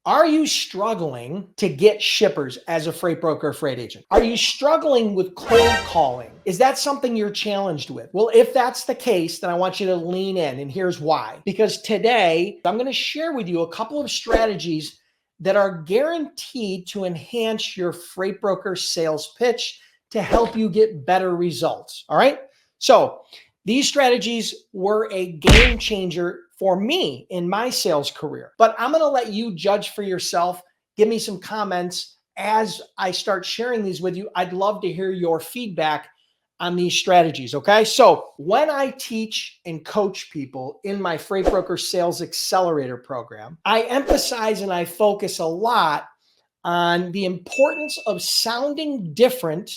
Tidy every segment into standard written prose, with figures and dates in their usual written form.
Are you struggling to get shippers as a freight broker or freight agent? Are you struggling with cold calling? Is that something you're challenged with? Well, if that's the case, then I want you to lean in, and here's why. Because today I'm going to share with you a couple of strategies that are guaranteed to enhance your freight broker sales pitch to help you get better results. All right. So these strategies were a game changer for me in my sales career, but I'm going to let you judge for yourself. Give me some comments as I start sharing these with you. I'd love to hear your feedback on these strategies. Okay. So when I teach and coach people in my Freight Broker Sales Accelerator program, I emphasize and I focus a lot on the importance of sounding different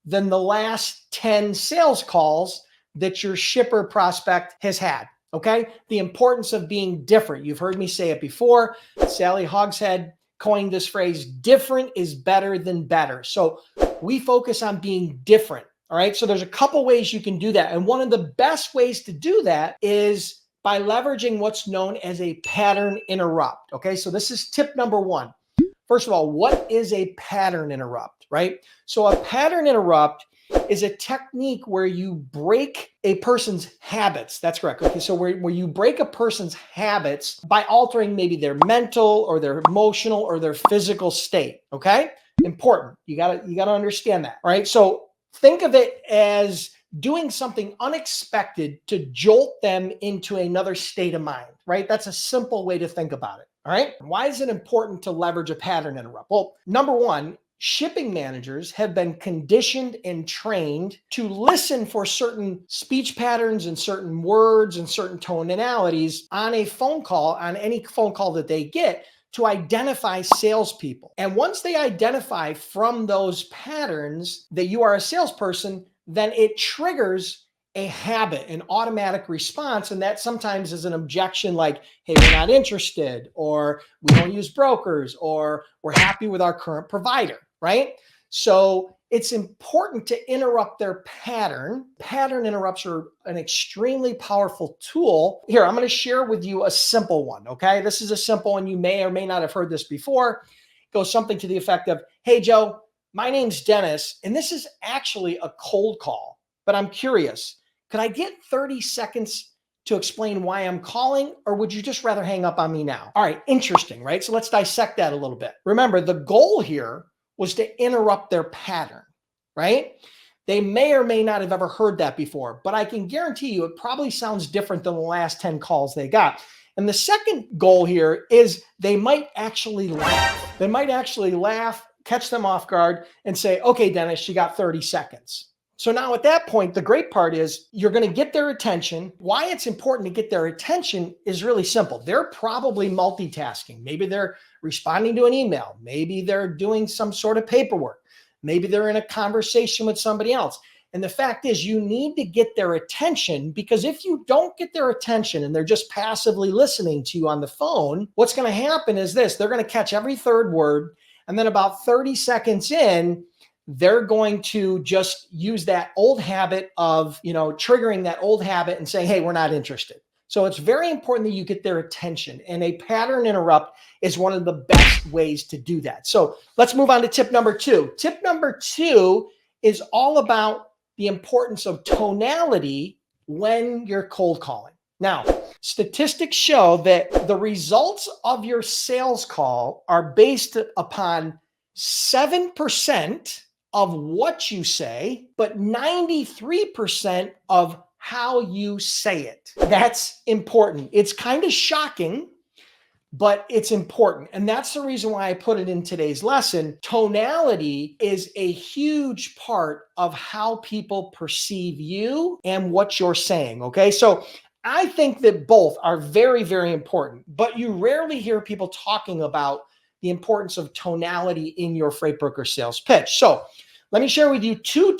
than the last 10 sales calls that your shipper prospect has had. Okay. The importance of being different. You've heard me say it before. Sally Hogshead coined this phrase, different is better than better. So we focus on being different. All right. So there's a couple ways you can do that. And one of the best ways to do that is by leveraging what's known as a pattern interrupt. Okay. So this is tip number one. First of all, what is a pattern interrupt, right? So a pattern interrupt is a technique where you break a person's habits. That's correct. Okay, so where you break a person's habits by altering maybe their mental or their emotional or their physical state. Okay, important. You gotta understand that. All right. So think of it as doing something unexpected to jolt them into another state of mind. Right. That's a simple way to think about it. All right. Why is it important to leverage a pattern interrupt? Well, number one, shipping managers have been conditioned and trained to listen for certain speech patterns and certain words and certain tonalities on a phone call, on any phone call that they get, to identify salespeople. And once they identify from those patterns that you are a salesperson, then it triggers a habit, an automatic response. And that sometimes is an objection like, hey, we're not interested, or we don't use brokers, or we're happy with our current provider, right? So it's important to interrupt their pattern. Pattern interrupts are an extremely powerful tool. Here, I'm going to share with you a simple one, okay? This is a simple one. You may or may not have heard this before. It goes something to the effect of, hey, Joe, my name's Dennis, and this is actually a cold call, but I'm curious. Could I get 30 seconds to explain why I'm calling, or would you just rather hang up on me now? All right, interesting, right? So let's dissect that a little bit. Remember, the goal here was to interrupt their pattern, right? They may or may not have ever heard that before, but I can guarantee you it probably sounds different than the last 10 calls they got. And the second goal here is they might actually laugh. They might actually laugh, catch them off guard, and say, okay, Dennis, you got 30 seconds. So now at that point, the great part is you're going to get their attention. Why it's important to get their attention is really simple. They're probably multitasking. Maybe they're responding to an email. Maybe they're doing some sort of paperwork. Maybe they're in a conversation with somebody else. And the fact is, you need to get their attention, because if you don't get their attention and they're just passively listening to you on the phone, what's going to happen is this: they're going to catch every third word. And then about 30 seconds in, they're going to just use that old habit of, triggering that old habit and saying, hey, we're not interested. So it's very important that you get their attention, and a pattern interrupt is one of the best ways to do that. So let's move on to tip number two. Tip number two is all about the importance of tonality when you're cold calling. Now, statistics show that the results of your sales call are based upon 7% of what you say, but 93% of how you say it. That's important. It's kind of shocking, but it's important. And that's the reason why I put it in today's lesson. Tonality is a huge part of how people perceive you and what you're saying. Okay. So I think that both are very, very important, but you rarely hear people talking about the importance of tonality in your freight broker sales pitch. So let me share with you two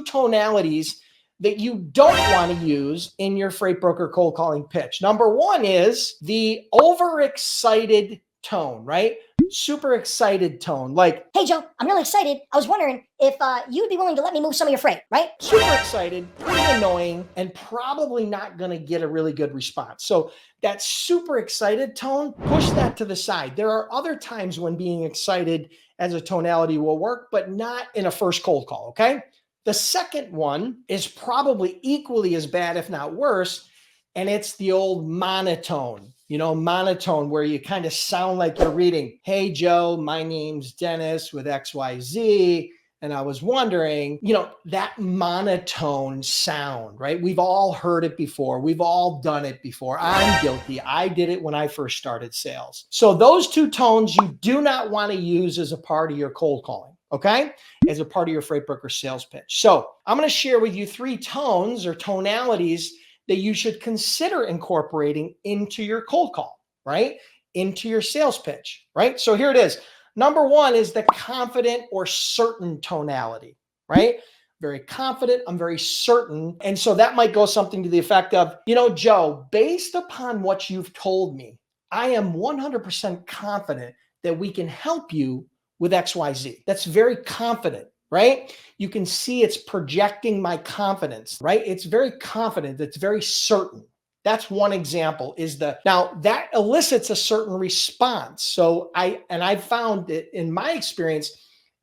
tonalities that you don't want to use in your freight broker cold calling pitch. Number one is the overexcited tone, right? Super excited tone, like, hey, Joe, I'm really excited. I was wondering if you'd be willing to let me move some of your freight, right? super excited, pretty annoying, and probably not going to get a really good response. So that super excited tone, push that to the side. There are other times when being excited as a tonality will work, but not in a first cold call, okay? The second one is probably equally as bad, if not worse, and it's the old monotone. Monotone, where you kind of sound like you're reading, hey, Joe, my name's Dennis with XYZ. And I was wondering, that monotone sound, right? We've all heard it before. We've all done it before. I'm guilty. I did it when I first started sales. So those two tones you do not want to use as a part of your cold calling, okay? As a part of your freight broker sales pitch. So I'm going to share with you 3 tones or tonalities that you should consider incorporating into your cold call, right? Into your sales pitch, right? So here it is. Number 1 is the confident or certain tonality, right? Very confident, I'm very certain. And so that might go something to the effect of, Joe, based upon what you've told me, I am 100% confident that we can help you with XYZ. That's very confident, right? You can see it's projecting my confidence, right? It's very confident, it's very certain. That's one example. Now that elicits a certain response. So I've found that in my experience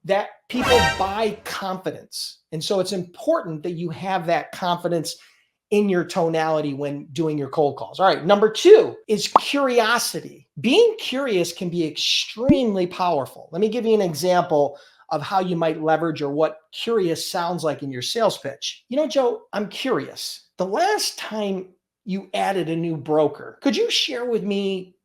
that people buy confidence. And so it's important that you have that confidence in your tonality when doing your cold calls. All right. Number 2 is curiosity. Being curious can be extremely powerful. Let me give you an example of how you might leverage or what curious sounds like in your sales pitch. Joe, I'm curious. The last time you added a new broker, could you share with me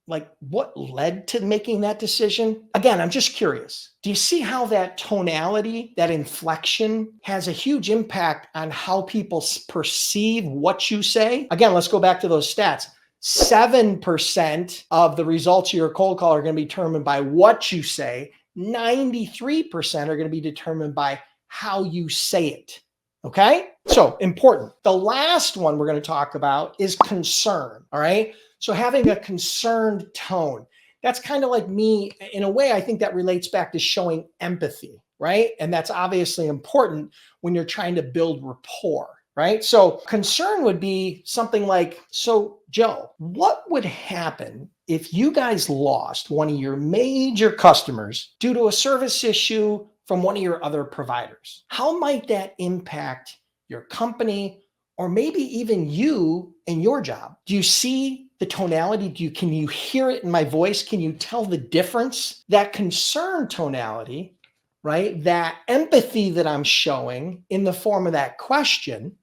what led to making that decision? Again, I'm just curious. Do you see how that tonality, that inflection has a huge impact on how people perceive what you say? Again, let's go back to those stats. 7% of the results of your cold call are going to be determined by what you say. 93% are going to be determined by how you say it. Okay? So important. The last one we're going to talk about is concern. All right? So having a concerned tone, that's kind of like me. In a way, I think that relates back to showing empathy, right? And that's obviously important when you're trying to build rapport, right? So concern would be something like, so Joe, what would happen if you guys lost one of your major customers due to a service issue from one of your other providers? How might that impact your company or maybe even you and your job? Do you see the tonality? Can you hear it in my voice? Can you tell the difference? That concern tonality, right? That empathy that I'm showing in the form of that question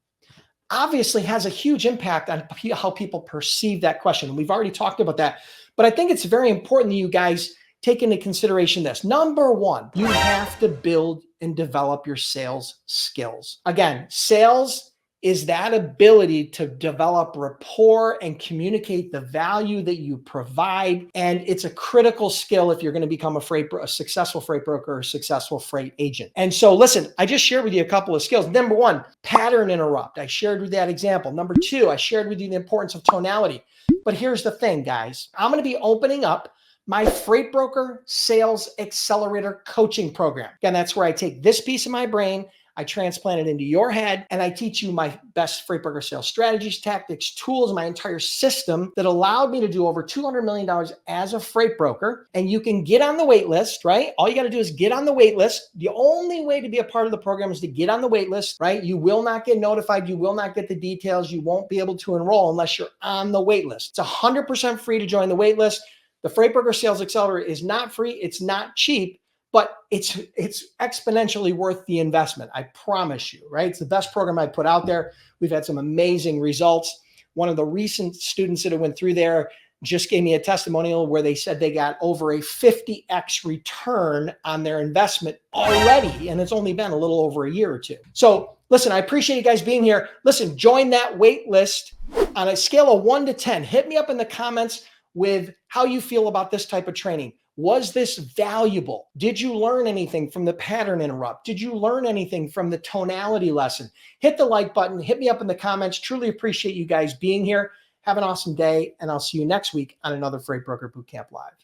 obviously has a huge impact on how people perceive that question. And we've already talked about that, but I think it's very important that you guys take into consideration this. Number 1, you have to build and develop your sales skills. Again, sales is that ability to develop rapport and communicate the value that you provide. And it's a critical skill if you're going to become a successful freight broker or a successful freight agent. And so listen, I just shared with you a couple of skills. Number 1, pattern interrupt. I shared with that example. Number 2, I shared with you the importance of tonality. But here's the thing, guys. I'm going to be opening up my Freight Broker Sales Accelerator coaching program. Again, that's where I take this piece of my brain, I transplant it into your head, and I teach you my best freight broker sales strategies, tactics, tools, my entire system that allowed me to do over $200 million as a freight broker. And you can get on the wait list, right? All you got to do is get on the wait list. The only way to be a part of the program is to get on the wait list, right? You will not get notified. You will not get the details. You won't be able to enroll unless you're on the wait list. It's 100% free to join the wait list. The Freight Broker Sales Accelerator is not free. It's not cheap, but it's exponentially worth the investment. I promise you, right? It's the best program I put out there. We've had some amazing results. One of the recent students that went through there just gave me a testimonial where they said they got over a 50x return on their investment already. And it's only been a little over a year or two. So listen, I appreciate you guys being here. Listen, join that wait list on a scale of 1 to 10. Hit me up in the comments with how you feel about this type of training. Was this valuable? Did you learn anything from the pattern interrupt? Did you learn anything from the tonality lesson? Hit the like button, hit me up in the comments. Truly appreciate you guys being here. Have an awesome day, and I'll see you next week on another Freight Broker Bootcamp Live.